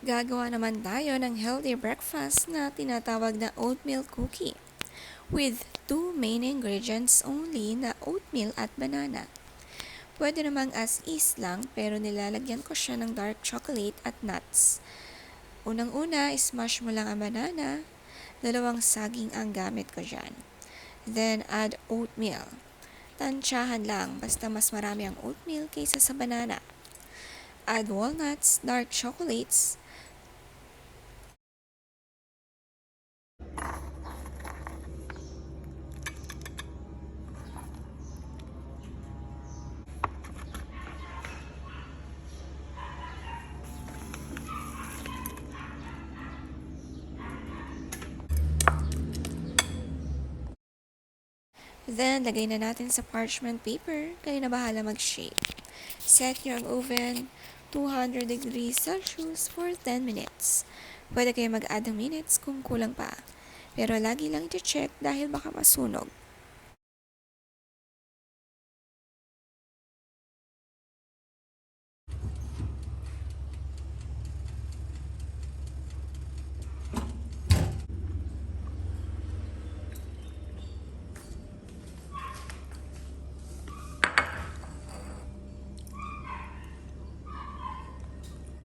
Gagawa naman tayo ng healthy breakfast na tinatawag na oatmeal cookie with 2 main ingredients only na oatmeal at banana. Pwede namang as is lang pero nilalagyan ko siya ng dark chocolate at nuts. Unang-una, smash mo lang ang banana. 2 saging ang gamit ko dyan. Then add oatmeal. Tansyahan lang basta mas marami ang oatmeal kaysa sa banana. Add walnuts, dark chocolates, then lagay na natin sa parchment paper, kayo na bahala mag-shape. Set your oven 200 degrees Celsius for 10 minutes. Pwede kayo mag-add ng minutes kung kulang pa. Pero lagi lang i-check dahil baka masunog.